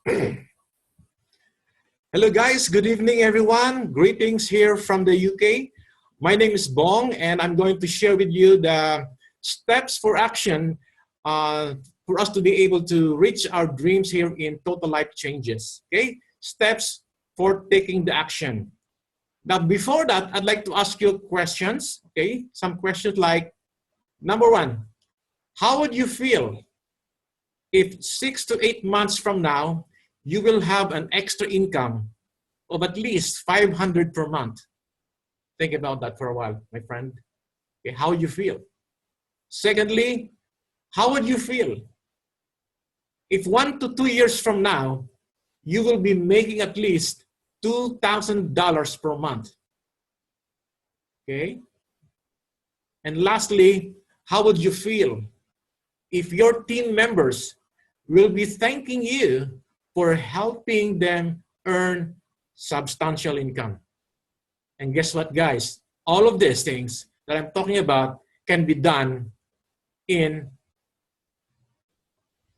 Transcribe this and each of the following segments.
Hello guys, good evening everyone. Greetings here from the UK. My name is Bong and I'm going to share with you the steps for action for us to be able to reach our dreams here in Total Life Changes. Okay, steps for taking the action. Now before that, I'd like to ask you questions. Okay, some questions like, number one, how would you feel if 6 to 8 months from now, you will have an extra income of at least 500 per month? Think about that for a while, my friend. Okay, how would you feel? Secondly, how would you feel if 1 to 2 years from now, you will be making at least $2,000 per month? Okay. And lastly, how would you feel if your team members will be thanking you for helping them earn substantial income? And guess what, guys? All of these things that I'm talking about can be done in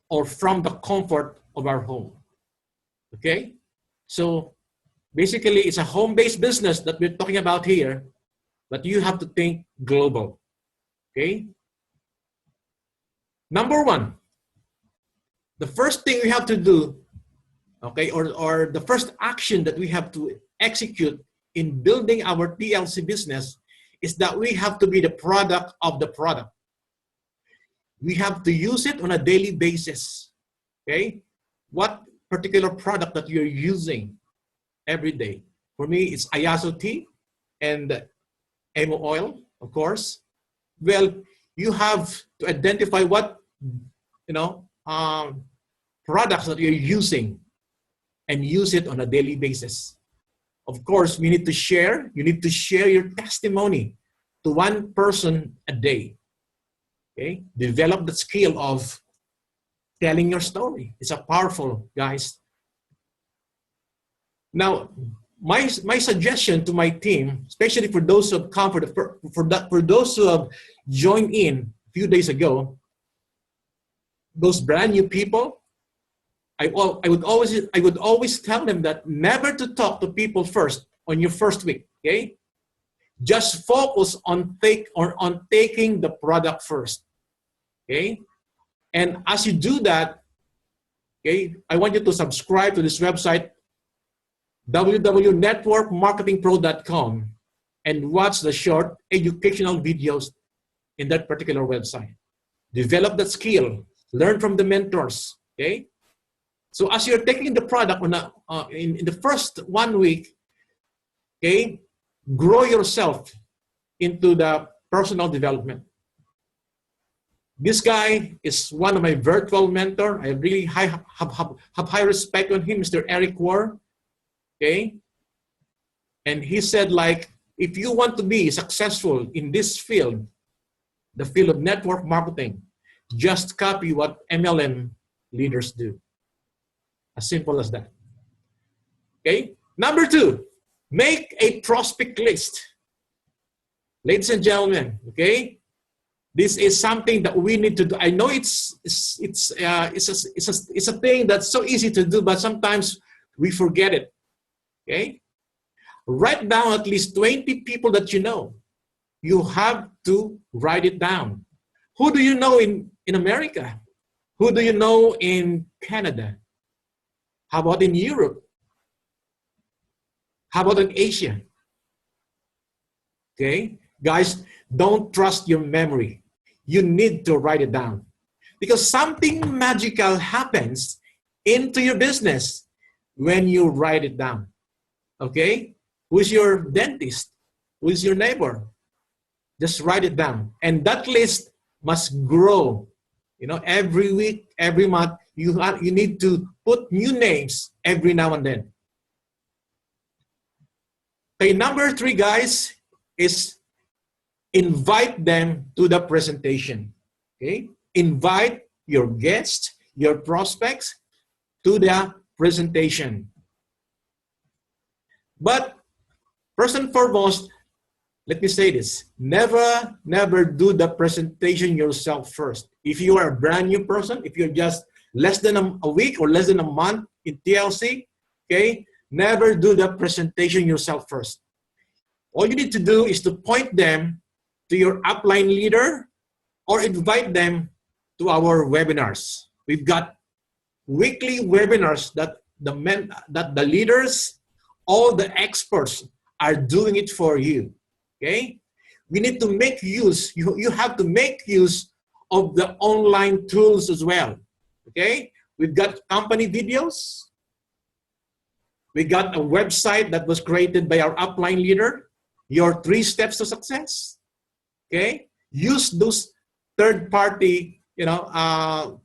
or from the comfort of our home. Okay? So basically, it's a home-based business that we're talking about here, but you have to think global. Okay? Number one, the first thing we have to do, okay, or the first action that we have to execute in building our TLC business is that we have to be the product of the product. We have to use it on a daily basis. Okay? What particular product that you're using every day? For me, it's Ayaso tea and Emo oil, of course. Well, you have to identify what, products that you're using and use it on a daily basis. Of course, you need to share your testimony to one person a day. Okay? Develop the skill of telling your story. It's a powerful, guys. Now, my suggestion to my team, especially for those who have come for those who have joined in a few days ago, those brand new people, I would always tell them that never to talk to people first on your first week. Okay, just focus on taking the product first. Okay, and as you do that, okay, I want you to subscribe to this website, www.networkmarketingpro.com, and watch the short educational videos in that particular website. Develop that skill. Learn from the mentors. Okay. So as you're taking the product in the first 1 week, okay, grow yourself into the personal development. This guy is one of my virtual mentor. I really have high respect on him, Mr. Eric War. Okay, and he said, like, if you want to be successful in this field, the field of network marketing, just copy what MLM leaders do. As simple as that. Okay. Number two, make a prospect list. Ladies and gentlemen, okay, this is something that we need to do. I know it's a thing that's so easy to do, but sometimes we forget it. Okay, write down at least 20 people that you know. You have to write it down. Who do you know in America? Who do you know in Canada? How about in Europe? How about in Asia? Okay, guys, don't trust your memory. You need to write it down, because something magical happens into your business when you write it down. Okay, who's your dentist? Who's your neighbor? Just write it down, and that list must grow. Every week, every month, you need to put new names every now and then. Okay, number three, guys, is invite them to the presentation. Okay, invite your guests, your prospects to the presentation. But first and foremost, let me say this: never do the presentation yourself first. If you are a brand new person, if you're just less than a week or less than a month in TLC, okay, never do the presentation yourself first. All you need to do is to point them to your upline leader or invite them to our webinars. We've got weekly webinars that the leaders, all the experts are doing it for you, okay? We need to make use, you have to make use of the online tools as well, okay? We've got company videos. We got a website that was created by our upline leader, your 3 steps to success, okay? Use those third-party,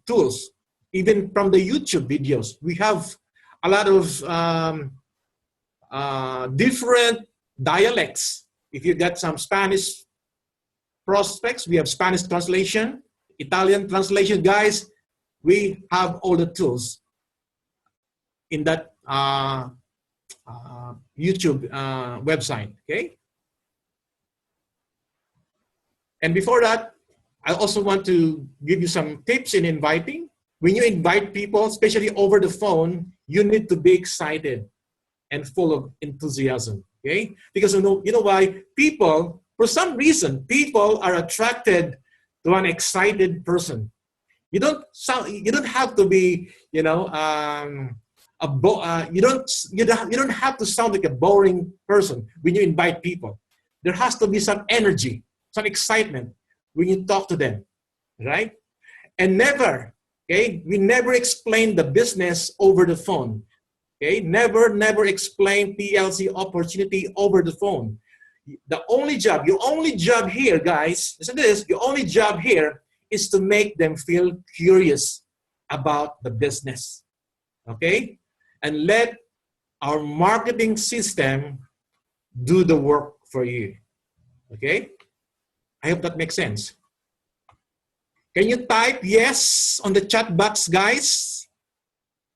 tools. Even from the YouTube videos, we have a lot of different dialects. If you got some Spanish prospects, we have Spanish translation, Italian translation. Guys, we have all the tools in that YouTube website, okay? And before that, I also want to give you some tips in inviting. When you invite people, especially over the phone, you need to be excited and full of enthusiasm, okay? Because you know why? People, for some reason, people are attracted to an excited person. You don't have to be, you don't have to sound like a boring person when you invite people. There has to be some energy, some excitement when you talk to them, right? And never, okay, we never explain the business over the phone. Okay, never explain PLC opportunity over the phone. Your only job here, guys, listen to this, your only job here is to make them feel curious about the business. Okay? And let our marketing system do the work for you. Okay? I hope that makes sense. Can you type yes on the chat box, guys?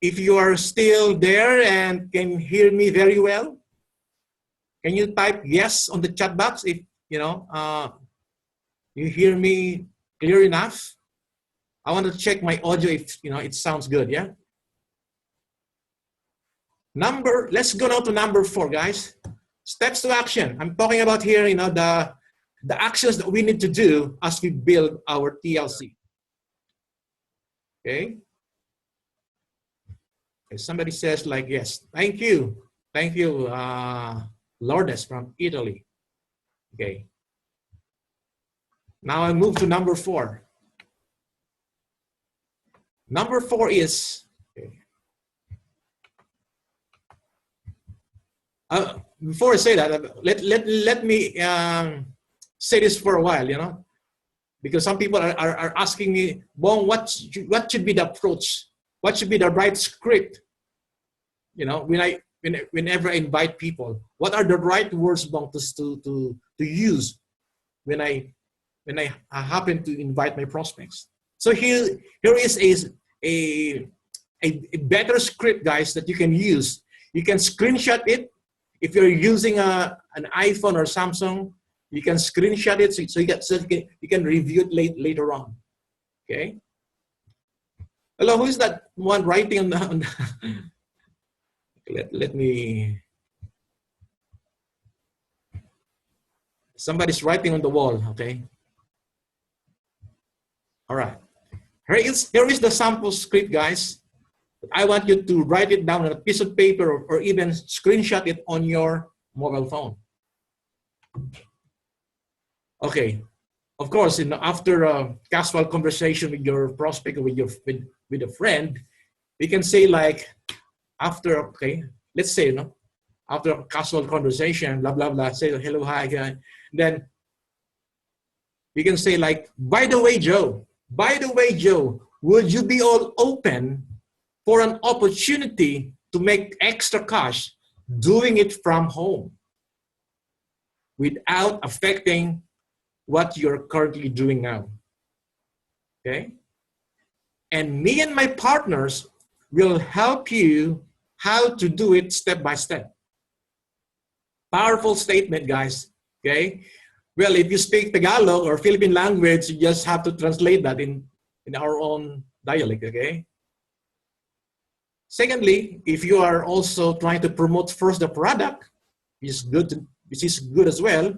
If you are still there and can hear me very well, can you type yes on the chat box if you hear me clear enough? I want to check my audio if it sounds good, yeah? Let's go now to number 4, guys. Steps to action. I'm talking about here, the actions that we need to do as we build our TLC. Okay? Somebody says like, yes, thank you, Lourdes from Italy. Okay. Now I move to number 4. Number 4 is, okay. Before I say that, let me say this for a while, because some people are asking me, Bong, what should be the approach? What should be the right script? Whenever I invite people, what are the right words, Bong, to use when I happen to invite my prospects? So here is a better script, guys, that you can use. You can screenshot it. If you're using an iPhone or Samsung, you can screenshot it so you can review it later on. Okay. Hello, who is that one writing on the let me. Somebody's writing on the wall. Okay. All right. Here is the sample script, guys. I want you to write it down on a piece of paper or even screenshot it on your mobile phone. Okay. Of course, after a casual conversation with your prospect or with a friend, we can say like, let's say, after a casual conversation, blah, blah, blah, say hello, hi, guy. Then we can say like, by the way, Joe, would you be all open for an opportunity to make extra cash doing it from home without affecting what you're currently doing now? Okay? And me and my partners will help you how to do it step by step. Powerful statement, guys. Okay? Well, if you speak Tagalog or Philippine language, you just have to translate that in our own dialect, okay? Secondly, if you are also trying to promote first the product, which is good as well.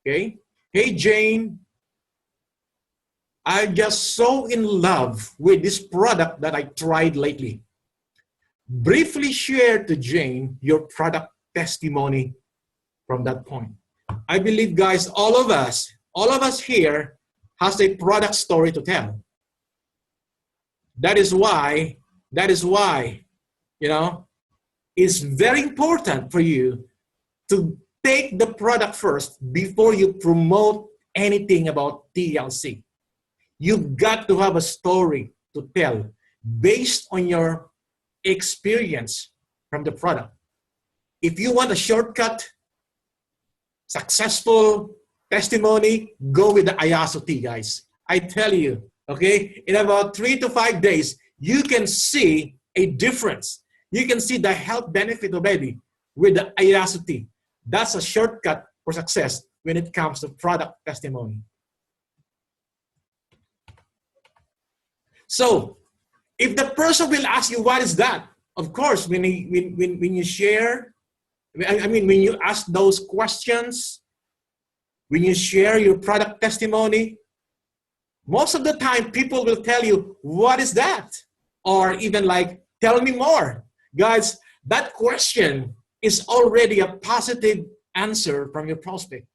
Okay. Hey Jane, I'm just so in love with this product that I tried lately. Briefly share to Jane your product testimony from that point. I believe, guys, all of us here has a product story to tell. That is why, you know, it's very important for you to take the product first before you promote anything about TLC. You've got to have a story to tell based on your experience from the product. If you want a shortcut, successful testimony, go with the Ayaso tea, guys. I tell you, okay, in about 3 to 5 days, you can see a difference. You can see the health benefit already with the Ayaso tea. That's a shortcut for success when it comes to product testimony. So, if the person will ask you, what is that? Of course, when you share, I mean, when you ask those questions, when you share your product testimony, most of the time people will tell you, what is that? Or even like, tell me more. Guys, that question is already a positive answer from your prospect.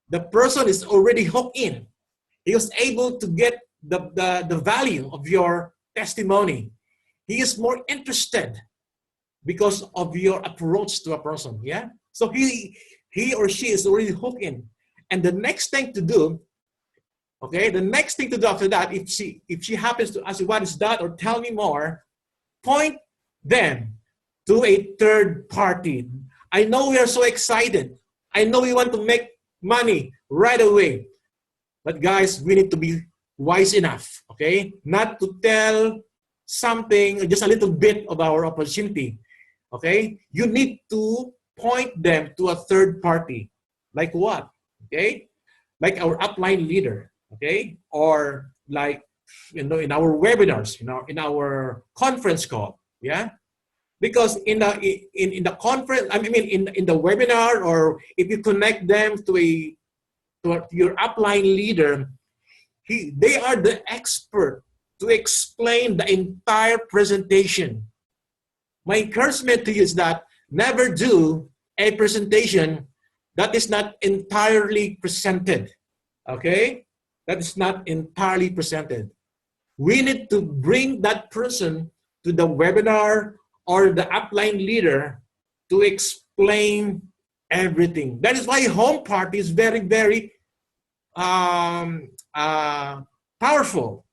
The person is already hooked in. He was able to get the value of your testimony. He is more interested because of your approach to a person. Yeah. So he or she is already hooked in. And the next thing to do, okay, the next thing to do after that, if she happens to ask you, what is that, or tell me more, point them to a third party. I know we are so excited. I know we want to make money right away. But guys, we need to be wise enough, okay, not to tell something, just a little bit of our opportunity, okay? You need to point them to a third party. Like what? Okay? Like our upline leader, okay? Or like, you know, in our webinars, you know, in our conference call, yeah? Because in the conference, I mean, in the webinar, or if you connect them to your upline leader, they are the expert to explain the entire presentation. My encouragement to you is that never do a presentation that is not entirely presented, okay? That is not entirely presented. We need to bring that person to the webinar or the upline leader to explain everything. That is why home party is very, very powerful.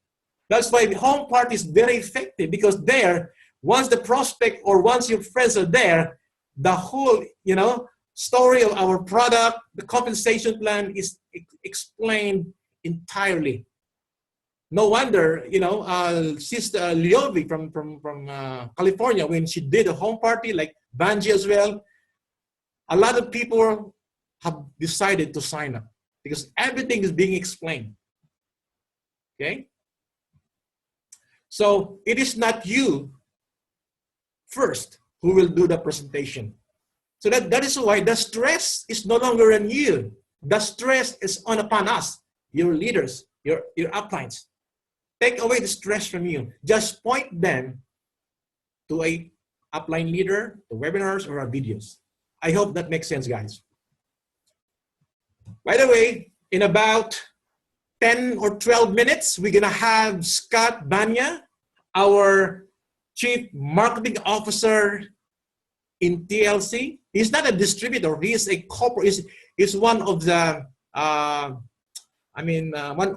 That's why the home party is very effective, because there, once the prospect or once your friends are there, the whole, you know, story of our product, the compensation plan is explained entirely. No wonder, you know, Sister Liovi from California, when she did a home party, like Banji as well, a lot of people have decided to sign up because everything is being explained. Okay? So it is not you first who will do the presentation. So that is why the stress is no longer on you. The stress is upon us, your leaders, your uplines. Take away the stress from you. Just point them to a upline leader, the webinars or our videos. I hope that makes sense, guys. By the way, in about 10 or 12 minutes, we're gonna have Scott Banya, our Chief Marketing Officer in TLC. He's not a distributor, he is a corporate, he's one of the, one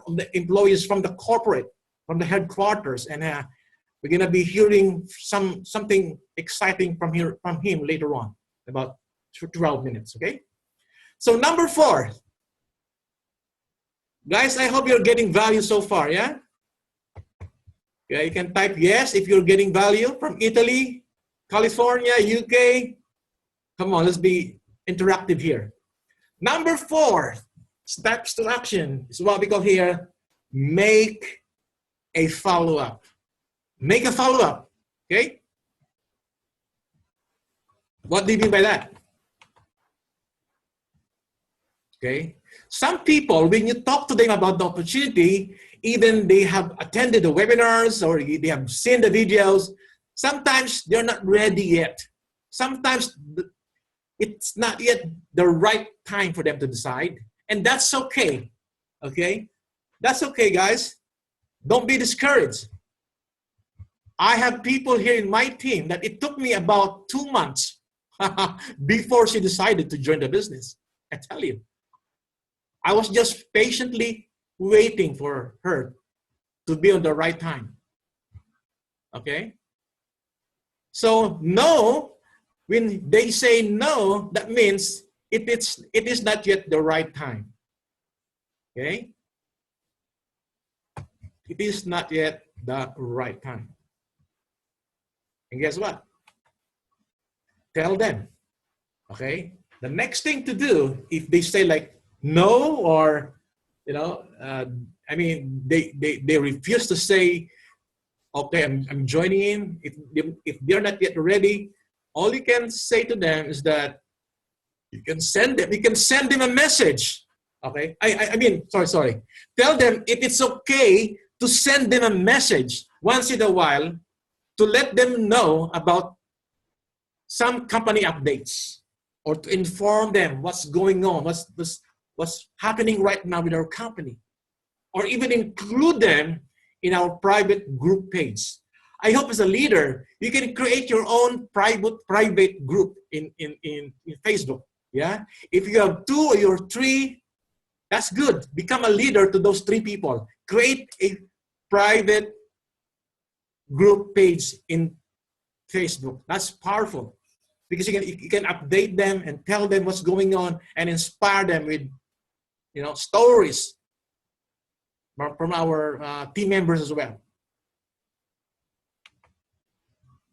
of the employees from the corporate, from the headquarters, and we're gonna be hearing something exciting from him later on, about 12 minutes, okay? So number 4, guys, I hope you're getting value so far, yeah? Yeah, you can type yes if you're getting value from Italy, California, UK. Come on, let's be interactive here. Number 4, steps to action is what we call here, make a follow-up. Make a follow-up, okay? What do you mean by that? Okay. Some people, when you talk to them about the opportunity, even they have attended the webinars or they have seen the videos, sometimes they're not ready yet. Sometimes it's not yet the right time for them to decide. And that's okay. Okay. That's okay, guys. Don't be discouraged. I have people here in my team that it took me about 2 months before she decided to join the business. I tell you, I was just patiently waiting for her to be on the right time. Okay? So no, when they say no, that means it is not yet the right time. Okay? It is not yet the right time. And guess what? Tell them. Okay? The next thing to do, if they say like no, or I mean they refuse to say, okay, I'm joining in. If they're not yet ready, all you can say to them is that you can send them a message. Okay? I mean, sorry. Tell them if it's okay to send them a message once in a while to let them know about some company updates, or to inform them what's going on, what's happening right now with our company, or even include them in our private group page. I hope as a leader, you can create your own private group in Facebook. Yeah. If you have 2 or 3, that's good. Become a leader to those 3 people. Create a private group page in Facebook. That's powerful because you can update them and tell them what's going on and inspire them with stories from our team members as well.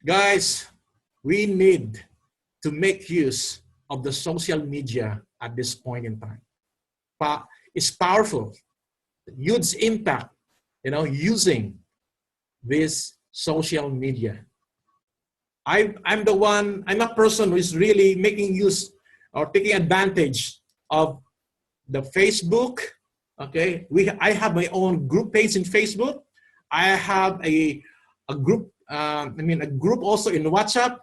Guys, we need to make use of the social media at this point in time. It's powerful, huge impact, using this social media. I'm a person who is really making use or taking advantage of the Facebook. Okay, I have my own group page in Facebook. I have a group, a group also in WhatsApp.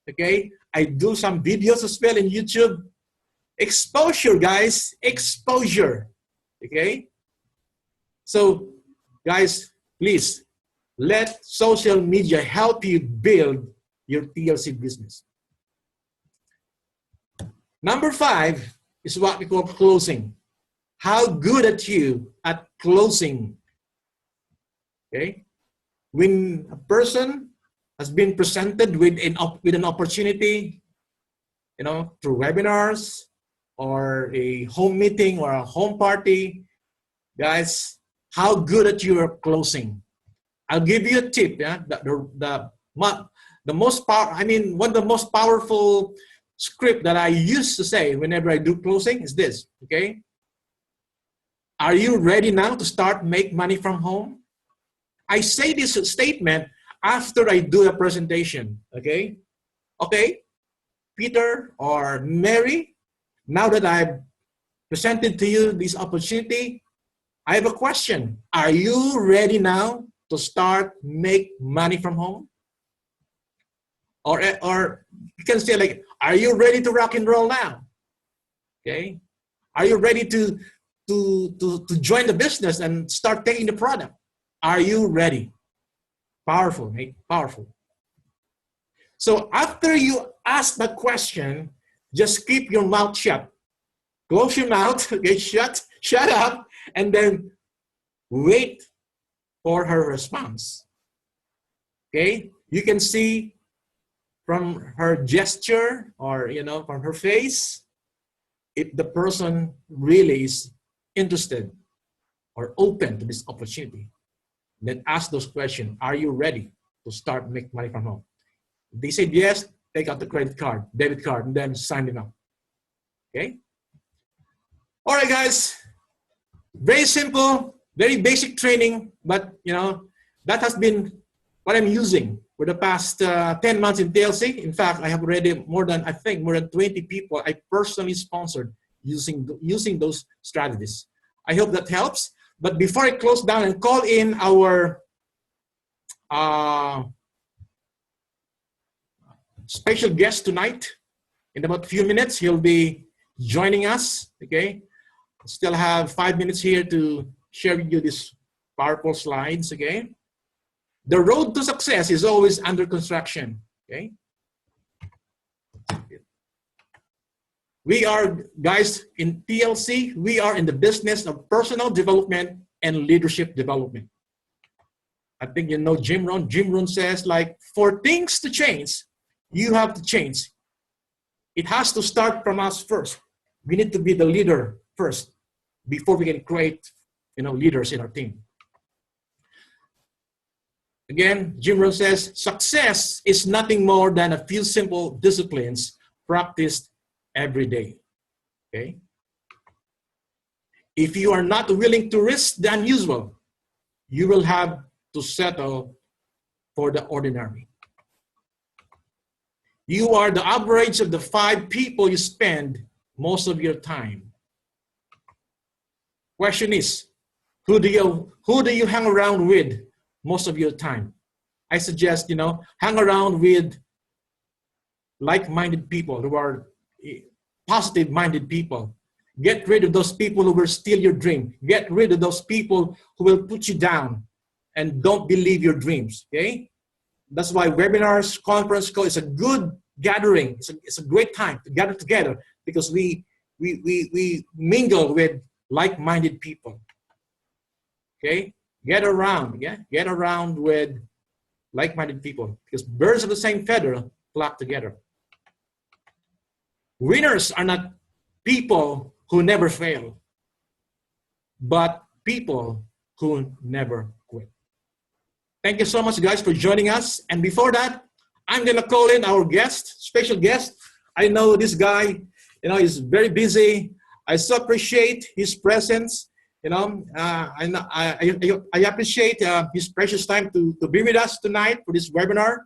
Okay, I do some videos as well in YouTube. Exposure, guys, exposure. Okay, so guys, please let social media help you build your TLC business. Number 5 is what we call closing. How good are you at closing? Okay, when a person has been presented with an opportunity, through webinars or a home meeting or a home party, guys, how good at you are closing. I'll give you a tip. Yeah, the most one of the most powerful script that I used to say whenever I do closing is this. Okay, are you ready now to start make money from home? I say this statement after I do a presentation. Okay, Peter or Mary, now that I've presented to you this opportunity, I have a question. Are you ready now to start make money from home? Or you can say like, are you ready to rock and roll now? Okay, are you ready to join the business and start taking the product? Are you ready? Powerful, mate, powerful. So after you ask that question, just keep your mouth shut. Close your mouth, okay, shut up, and then wait for her response. Okay, you can see from her gesture or from her face if the person really is interested or open to this opportunity. Then ask those questions. Are you ready to start make money from home? If they said yes, take out the credit card, debit card, and then sign them up. Okay? All right, guys. Very simple, very basic training, but that has been what I'm using for the past 10 months in TLC. In fact, I have already more than 20 people I personally sponsored using those strategies. I hope that helps. But before I close down and call in our special guest tonight, in about a few minutes, he'll be joining us, okay? Still have 5 minutes here to share with you these powerful slides, okay? The road to success is always under construction, okay? We are, guys, in TLC, we are in the business of personal development and leadership development. I think you know Jim Rohn. Jim Rohn says, like, for things to change, you have to change. It has to start from us first. We need to be the leader first before we can create, leaders in our team. Again, Jim Rohn says, success is nothing more than a few simple disciplines practiced every day, okay? If you are not willing to risk the unusual, you will have to settle for the ordinary. You are the average of the 5 people you spend most of your time. Question is, who do you hang around with most of your time? I suggest, hang around with like-minded people who are positive-minded people. Get rid of those people who will steal your dream. Get rid of those people who will put you down and don't believe your dreams, okay? That's why webinars, conference call is a good gathering. It's a great time to gather together because we mingle with like-minded people, okay? Get around with like-minded people because birds of the same feather flock together. Winners are not people who never fail, but people who never quit. Thank you so much, guys, for joining us. And before that, I'm going to call in our special guest. I know this guy, he's very busy. I so appreciate his presence. I appreciate his precious time to be with us tonight for this webinar.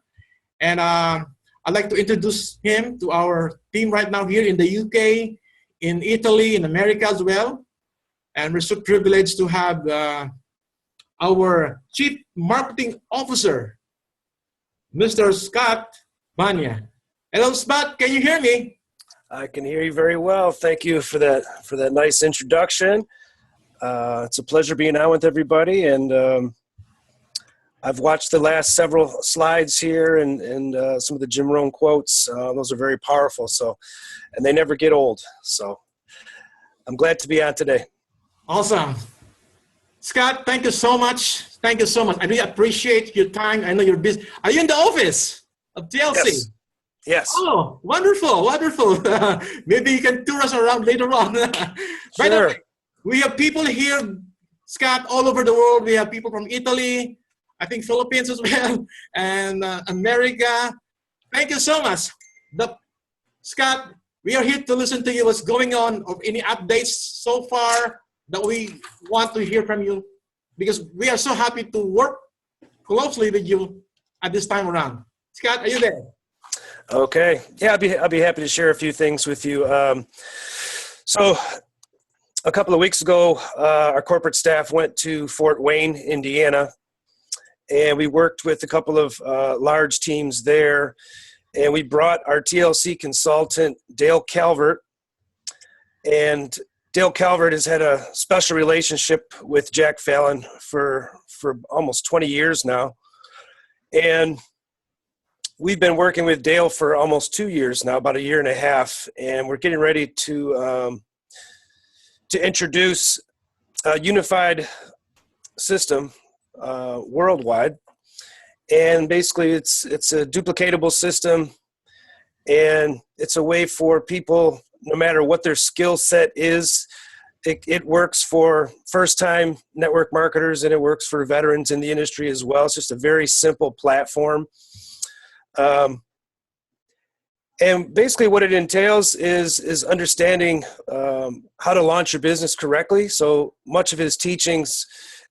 And I'd like to introduce him to our team right now here in the UK, in Italy, in America as well. And we're so privileged to have our Chief Marketing Officer, Mr. Scott Bania. Hello, Scott. Can you hear me? I can hear you very well. Thank you for that nice introduction. It's a pleasure being on with everybody, and I've watched the last several slides here and some of the Jim Rohn quotes. Those are very powerful, and they never get old. So I'm glad to be on today. Awesome. Scott, thank you so much. Thank you so much. I really appreciate your time. I know you're busy. Are you in the office of TLC? Yes. Yes. Oh, wonderful, wonderful. Maybe you can tour us around later on. By the way, we have people here, Scott, all over the world. We have people from Italy, I think Philippines as well, and America. Thank you so much. Scott, we are here to listen to you. What's going on, of any updates so far that we want to hear from you, because we are so happy to work closely with you at this time around. Scott, are you there? Okay. Yeah, I'll be happy to share a few things with you. So a couple of weeks ago, our corporate staff went to Fort Wayne, Indiana, and we worked with a couple of large teams there, and we brought our TLC consultant, Dale Calvert, and Dale Calvert has had a special relationship with Jack Fallon for almost 20 years now, and we've been working with Dale for almost 2 years now, about a year and a half, and we're getting ready to introduce a unified system worldwide. And basically it's a duplicatable system, and it's a way for people, no matter what their skill set is, it works for first-time network marketers, and it works for veterans in the industry as well. It's just a very simple platform. And basically what it entails is understanding how to launch your business correctly. So much of his teachings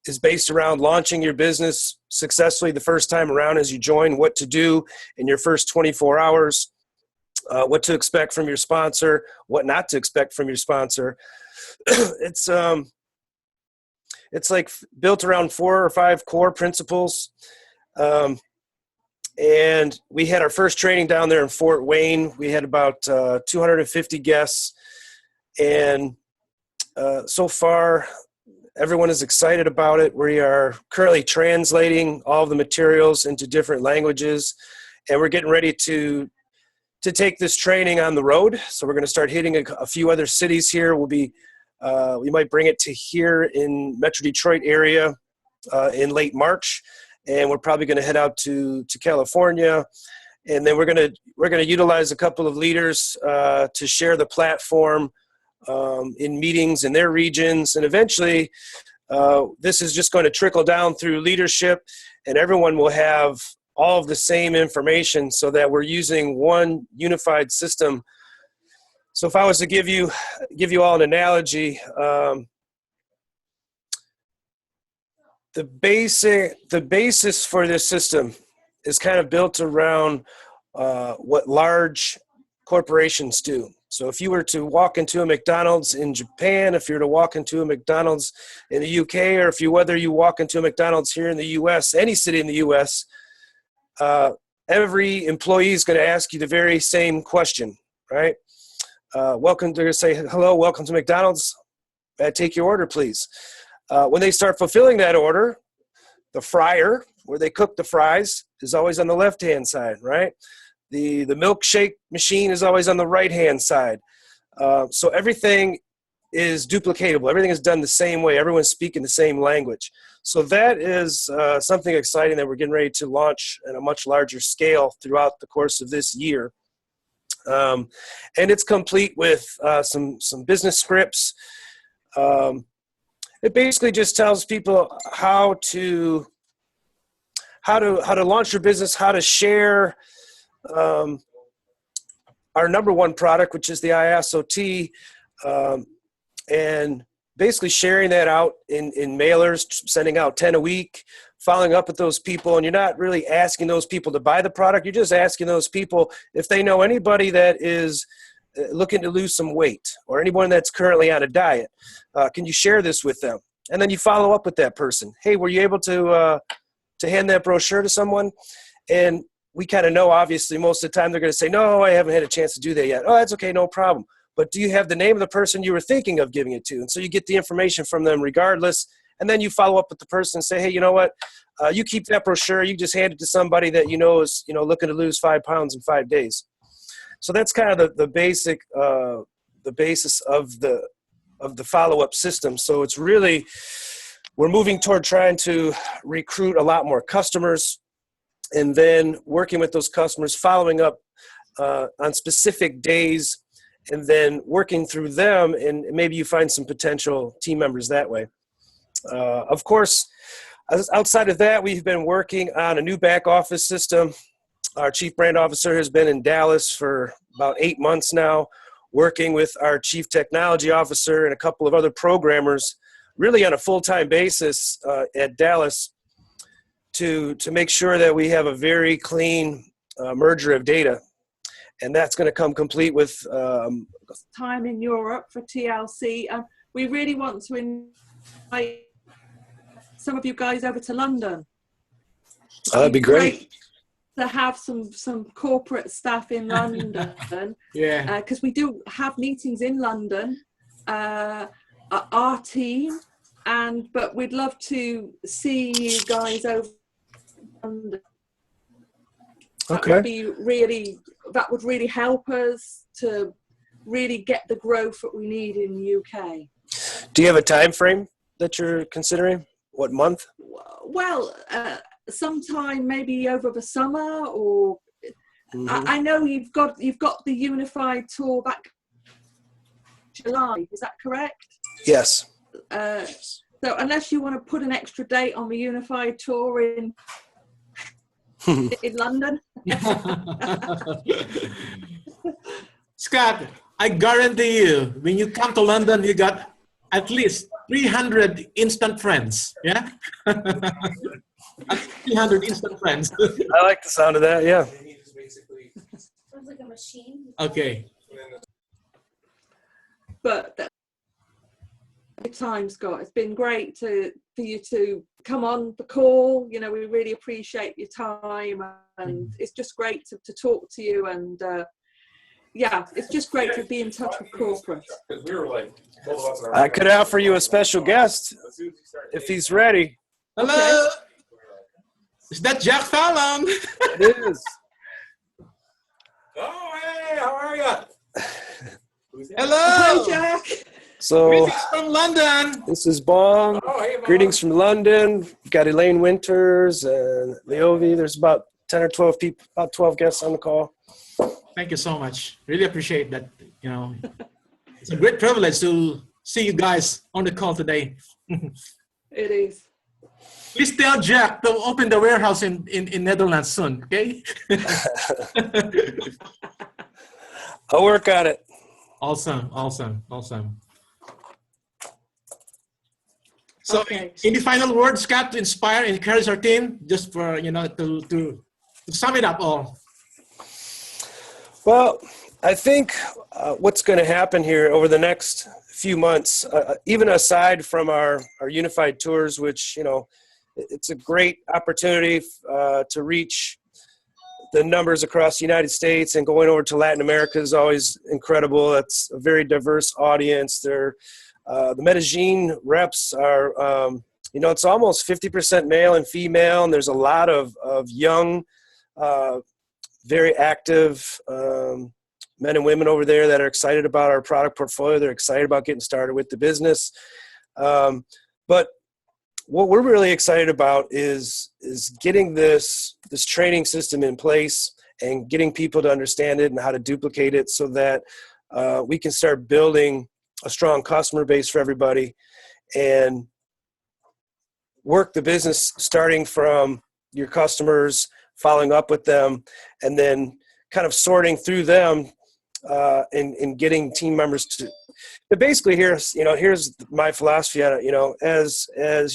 is based around launching your business successfully the first time around as you join, what to do in your first 24 hours, what to expect from your sponsor, what not to expect from your sponsor. It's like built around 4 or 5 core principles. And we had our first training down there in Fort Wayne. We had about 250 guests. And so far, everyone is excited about it. We are currently translating all of the materials into different languages. And we're getting ready to take this training on the road. So we're going to start hitting a few other cities here. We might bring it to here in Metro Detroit area in late March. And we're probably going to head out to California, and then we're going to utilize a couple of leaders to share the platform in meetings in their regions, and eventually this is just going to trickle down through leadership, and everyone will have all of the same information, so that we're using one unified system. So if I was to give you all an analogy. The basis for this system is kind of built around what large corporations do. So if you were to walk into a McDonald's in Japan, if you were to walk into a McDonald's in the UK, or whether you walk into a McDonald's here in the US, any city in the US, every employee is going to ask you the very same question, right? They're going to say, hello, welcome to McDonald's. May I take your order, please? When they start fulfilling that order, the fryer, where they cook the fries, is always on the left-hand side, right? The milkshake machine is always on the right-hand side. So everything is duplicatable. Everything is done the same way. Everyone's speaking the same language. So that is something exciting that we're getting ready to launch at a much larger scale throughout the course of this year. And it's complete with some business scripts. It basically just tells people how to launch your business, how to share our number one product, which is the ISOT, and basically sharing that out in mailers, sending out 10 a week, following up with those people. And you're not really asking those people to buy the product. You're just asking those people if they know anybody that is looking to lose some weight, or anyone that's currently on a diet. Can you share this with them? And then you follow up with that person. Hey, were you able to hand that brochure to someone? And we kind of know, obviously, most of the time they're going to say, no, I haven't had a chance to do that yet. Oh, that's okay, no problem. But do you have the name of the person you were thinking of giving it to? And so you get the information from them regardless. And then you follow up with the person and say, hey, you know what? You keep that brochure. You just hand it to somebody that you know is looking to lose 5 pounds in 5 days. So that's kind of the basis of the follow-up system. So it's really, we're moving toward trying to recruit a lot more customers, and then working with those customers, following up on specific days, and then working through them, and maybe you find some potential team members that way. Of course, outside of that, we've been working on a new back office system. Our chief brand officer has been in Dallas for about 8 months now, working with our chief technology officer and a couple of other programmers, really on a full-time basis at Dallas, to make sure that we have a very clean merger of data. And that's going to come complete with time in Europe for TLC. We really want to invite some of you guys over to London. That'd be great. To have some corporate staff in London. Yeah. Because we do have meetings in London, our team, but we'd love to see you guys over London. Okay. That would really help us to really get the growth that we need in the UK. Do you have a time frame that you're considering? What month? Well, sometime maybe over the summer, or I know you've got the Unified Tour back July. Is that correct? Yes. So unless you want to put an extra date on the Unified Tour in London. Scott, I guarantee you, when you come to London, you got at least 300 instant friends. Yeah. At 300 instant friends. I like the sound of that. Yeah. Sounds like a machine. Okay. But the time, Scott. It's been great for you to come on the call. You know, we really appreciate your time, and it's just great to talk to you. And yeah, it's just great to be in touch with corporate. I could offer you a special guest if he's ready. Hello. Okay. Is that Jack Fallon? It is. Oh, hey, how are you? Hello. Hi, Jack. So Greetings from London. this is Bong. Oh, hey, Mom. Greetings from London. We've got Elaine Winters and Leovi. There's about 10 or 12 people, about 12 guests on the call. Thank you so much. Really appreciate that. You know, it's a great privilege to see you guys on the call today. It is. Please tell Jack to open the warehouse in Netherlands soon, okay? I'll work on it. Awesome, awesome, awesome. So, Okay. any final words, Scott, to inspire and encourage our team, just for, you know, to sum it up all? Well, I think what's going to happen here over the next few months, even aside from our unified tours, which, you know, it's a great opportunity to reach the numbers across the United States, and going over to Latin America is always incredible. It's a very diverse audience. The Medellin reps are, you know, it's almost 50% male and female, and there's a lot of young, very active men and women over there that are excited about our product portfolio. They're excited about getting started with the business. But what we're really excited about is getting this training system in place and getting people to understand it and how to duplicate it, so that we can start building a strong customer base for everybody and work the business starting from your customers, following up with them, and then kind of sorting through them and getting team members to. But basically, here's my philosophy on it. You know, as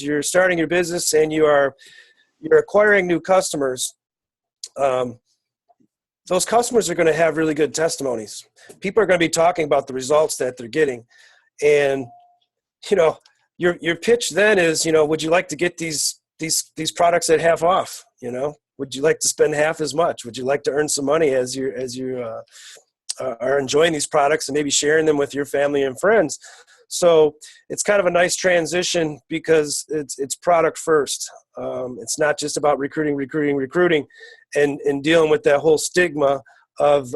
you're starting your business and you're acquiring new customers, those customers are going to have really good testimonies. People are going to be talking about the results that they're getting, and you know, your pitch then is, you know, would you like to get these products at half off? You know, would you like to spend half as much? Would you like to earn some money as you are enjoying these products and maybe sharing them with your family and friends? So it's kind of a nice transition because it's product first. It's not just about recruiting, and dealing with that whole stigma of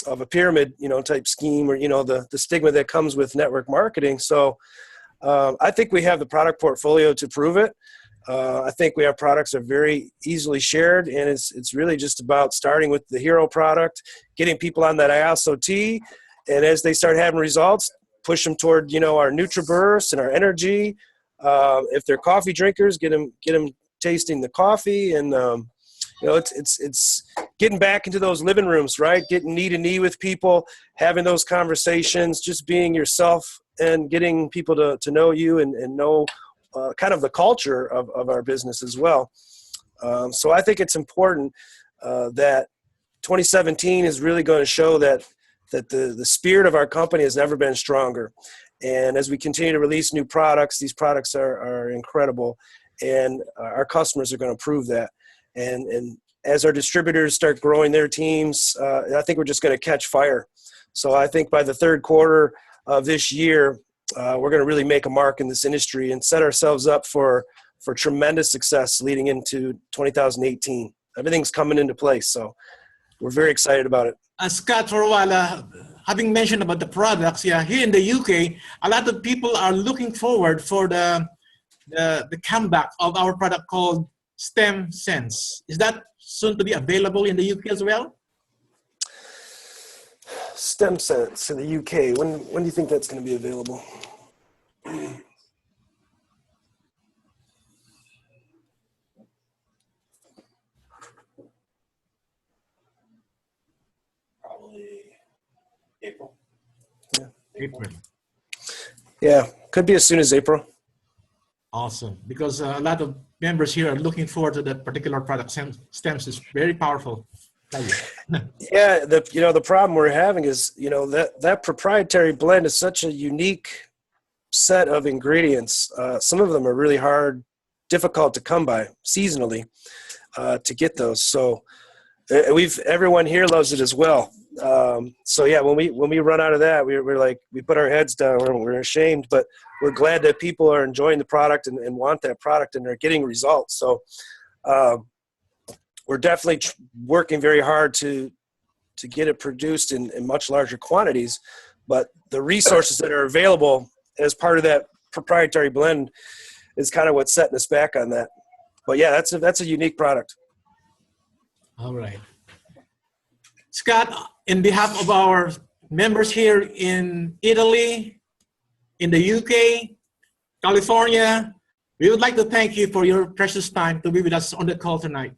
a pyramid, you know, type scheme, or, you know, the stigma that comes with network marketing. So I think we have the product portfolio to prove it. I think we have products that are very easily shared, and it's really just about starting with the hero product, getting people on that ISOT, and as they start having results, push them toward, you know, our NutriBurst and our energy. If they're coffee drinkers, get them tasting the coffee, and you know, it's getting back into those living rooms, right? Getting knee to knee with people, having those conversations, just being yourself, and getting people to know you and know kind of the culture of our business as well. So I think it's important that 2017 is really going to show that the spirit of our company has never been stronger. And as we continue to release new products, these products are incredible, and our customers are going to prove that. And as our distributors start growing their teams, I think we're just going to catch fire. So I think by the third quarter of this year, we're going to really make a mark in this industry and set ourselves up for tremendous success leading into 2018. Everything's coming into place, so we're very excited about it. Scott, for a while, having mentioned about the products, yeah, here in the UK, a lot of people are looking forward for the comeback of our product called STEM Sense. Is that soon to be available in the UK as well? STEM Sense in the UK. When do you think that's going to be available? Probably April. Yeah. April. Yeah, could be as soon as April. Awesome, because a lot of members here are looking forward to that particular product. Stems is very powerful. Tell you. Yeah, the problem we're having is, that proprietary blend is such a unique set of ingredients. Some of them are really difficult to come by seasonally to get those. So everyone here loves it as well. So yeah, when we run out of that, we're like, we put our heads down, we're ashamed, but we're glad that people are enjoying the product and want that product and they're getting results. So we're definitely working very hard to get it produced in much larger quantities, but the resources that are available as part of that proprietary blend is kind of what's setting us back on that. But yeah, that's a unique product. All right. Scott, in behalf of our members here in Italy, in the UK, California, we would like to thank you for your precious time to be with us on the call tonight.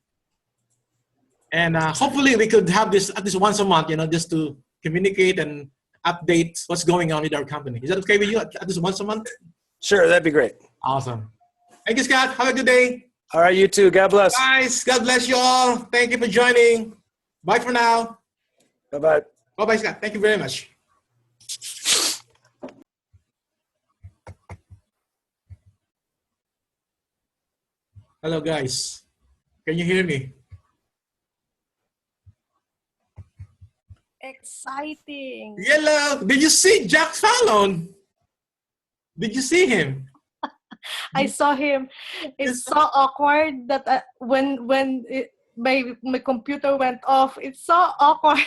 And hopefully we could have this at least once a month, just to communicate and update what's going on with our company. Is that okay with you at least once a month? Sure, that'd be great. Awesome. Thank you, Scott. Have a good day. All right, you too. God bless. Guys, God bless you all. Thank you for joining. Bye for now. Bye-bye. Bye-bye, Scott. Thank you very much. Hello, guys. Can you hear me? Exciting. Hello. Did you see Jack Fallon? Did you see him? I saw him. It's so awkward that my computer went off. It's so awkward.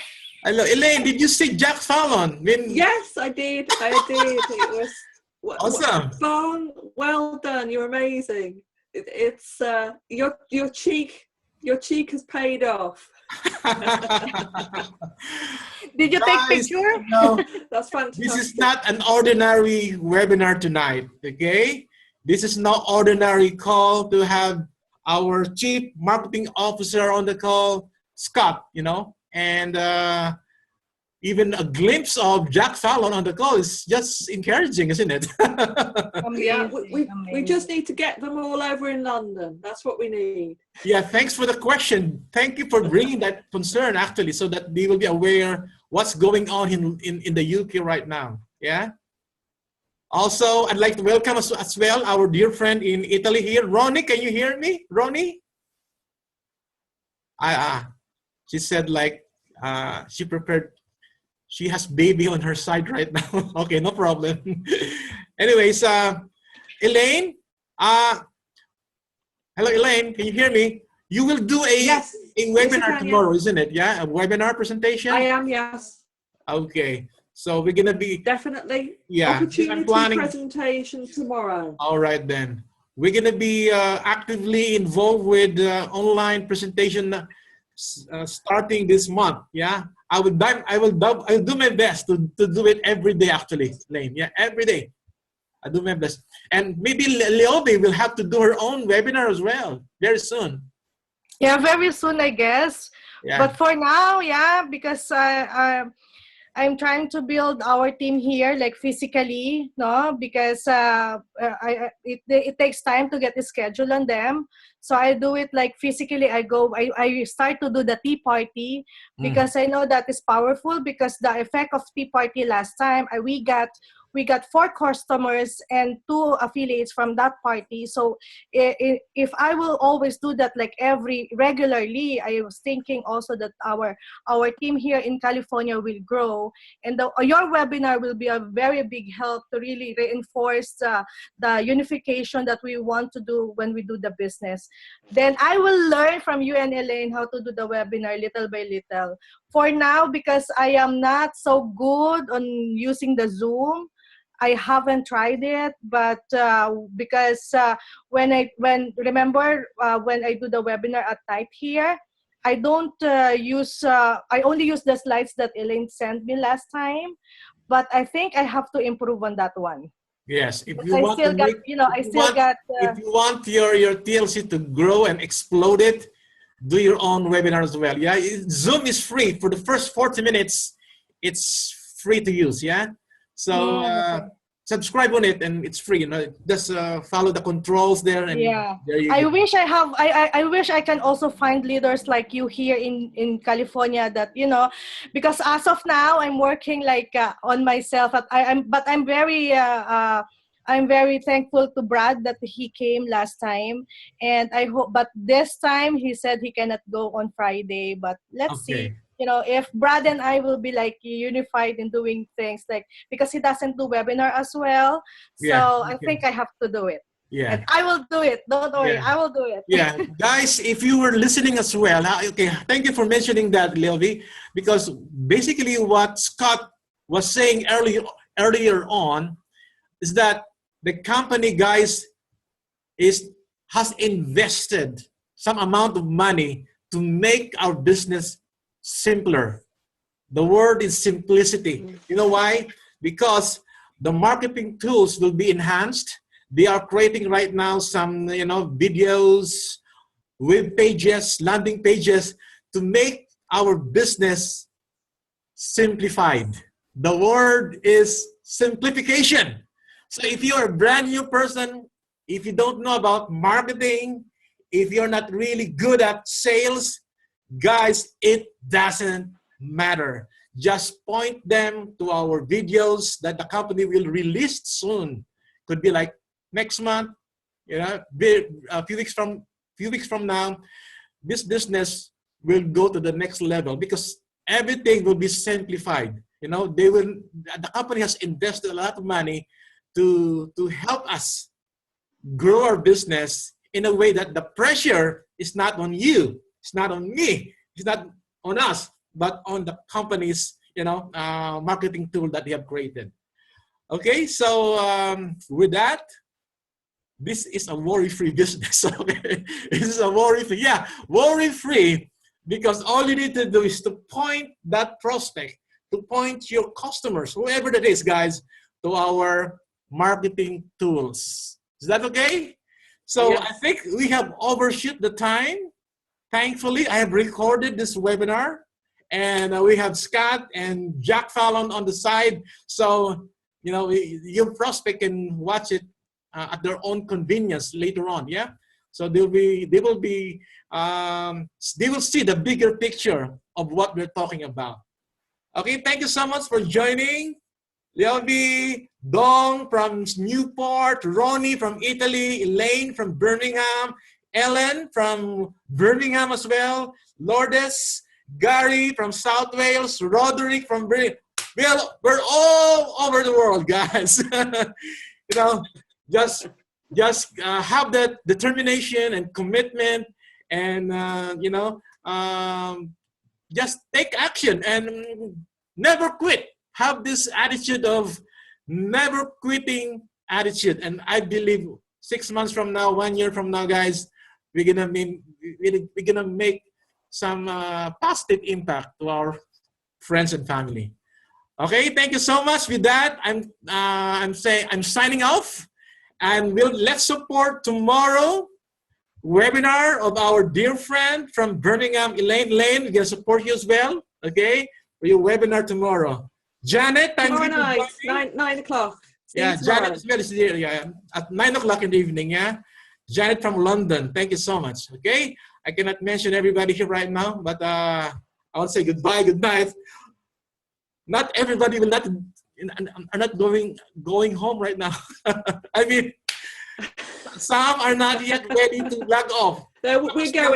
Hello, Elaine. Did you see Jack Fallon? Yes, I did. It was Awesome. fun. Well done. You're amazing. It's your cheek has paid off. Did you take Guys, picture? No, That's fantastic. this is not an ordinary webinar tonight, okay? This is no ordinary call to have our Chief Marketing Officer on the call, Scott, and even a glimpse of Jack Fallon on the call is just encouraging, isn't it? Yeah, we just need to get them all over in London. That's what we need. Yeah, thanks for the question. Thank you for bringing that concern, actually, so that they will be aware what's going on in the UK right now. Yeah. Also, I'd like to welcome as well our dear friend in Italy here, Ronnie. Can you hear me, Ronnie? She said she prepared. She has baby on her side right now. Okay, no problem. Anyways, Elaine. Hello, Elaine. Can you hear me? You will do a webinar tomorrow, isn't it? Yeah, a webinar presentation. I am. Yes. Okay. So we're gonna be definitely opportunity presentation tomorrow. All right then. We're gonna be actively involved with online presentation starting this month. Yeah, I will do my best to do it every day. Actually, Lane. Yeah, every day. I do my best, and maybe Leobe will have to do her own webinar as well very soon. Yeah, very soon, I guess. Yeah. But for now, yeah, because I'm trying to build our team here, like physically, no, because it takes time to get the schedule on them. So I do it like physically. I start to do the tea party because I know that is powerful. Because the effect of tea party last time, we got 4 customers and 2 affiliates from that party. So if I will always do that like regularly, I was thinking also that our team here in California will grow, and your webinar will be a very big help to really reinforce the unification that we want to do when we do the business. Then I will learn from you and Elaine how to do the webinar little by little. For now, because I am not so good on using the Zoom, I haven't tried it, but because when I do the webinar at night here, I don't I only use the slides that Elaine sent me last time, but I think I have to improve on that one. Yes, if But you want if you want your TLC to grow and explode it, do your own webinar as well. Yeah, Zoom is free for the first 40 minutes. It's free to use. Yeah. So subscribe on it, and it's free. Just follow the controls there, and Yeah. there you I go. wish I wish I can also find leaders like you here in California that, because as of now I'm working like on myself. I'm very thankful to Brad that he came last time, and I hope. But this time he said he cannot go on Friday. But let's see. Okay. If Brad and I will be like unified in doing things, like, because he doesn't do webinar as well. So Yeah, I okay. think I have to do it. Yeah. And I will do it. Don't worry. Yeah. I will do it. Yeah, guys, if you were listening as well, okay, thank you for mentioning that, Leovi, because basically what Scott was saying earlier on is that the company, guys, has invested some amount of money to make our business simpler. The word is simplicity. You know why? Because the marketing tools will be enhanced. They are creating right now some, videos, web pages, landing pages to make our business simplified. The word is simplification. So if you're a brand new person, if you don't know about marketing, if you're not really good at sales, guys, it doesn't matter. Just point them to our videos that the company will release soon. Could be like next month, a few weeks from now, this business will go to the next level because everything will be simplified. The company has invested a lot of money to help us grow our business in a way that the pressure is not on you, it's not on me, it's not on us, but on the company's marketing tool that they have created. Okay, so with that, this is a worry-free business. Okay, this is a worry-free. Yeah, worry-free, because all you need to do is to point that prospect, to point your customers, whoever that is, guys, to our marketing tools. Is that okay? So Yes. I think we have overshoot the time. Thankfully, I have recorded this webinar, and we have Scott and Jack Fallon on the side. So, your prospect can watch it at their own convenience later on. Yeah. So they will see the bigger picture of what we're talking about. Okay. Thank you so much for joining. Leovi, Dong from Newport, Ronnie from Italy, Elaine from Birmingham, Ellen from Birmingham as well, Lourdes, Gary from South Wales, Roderick from Birmingham. We're all over the world, guys. Just have that determination and commitment, and just take action and never quit. Have this attitude of never quitting attitude, and I believe 6 months from now, 1 year from now, guys, we're gonna make some positive impact to our friends and family. Okay, thank you so much. With that, I'm signing off, and let's support tomorrow webinar of our dear friend from Birmingham, Elaine. Elaine, we're gonna support you as well. Okay, for your webinar tomorrow. Janet, Tomorrow night, 9 o'clock. See Yeah, you tomorrow. Janet as well is there. Yeah, at 9 o'clock in the evening. Yeah, Janet from London. Thank you so much. Okay, I cannot mention everybody here right now, but I will say goodbye, good night. Not everybody are not going home right now. I mean, some are not yet ready to log off. No, we're going there.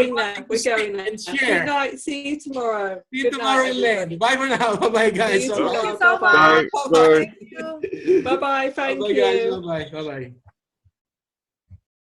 We're going there. And share. Good night. See you tomorrow. See you Good tomorrow, night, Elaine. everybody. Bye for now. Bye-bye, guys. See you Bye-bye. tomorrow. Thank you so much. Bye-bye. Thank you. Bye-bye. Thank Bye-bye, guys. you. Bye-bye. Bye-bye.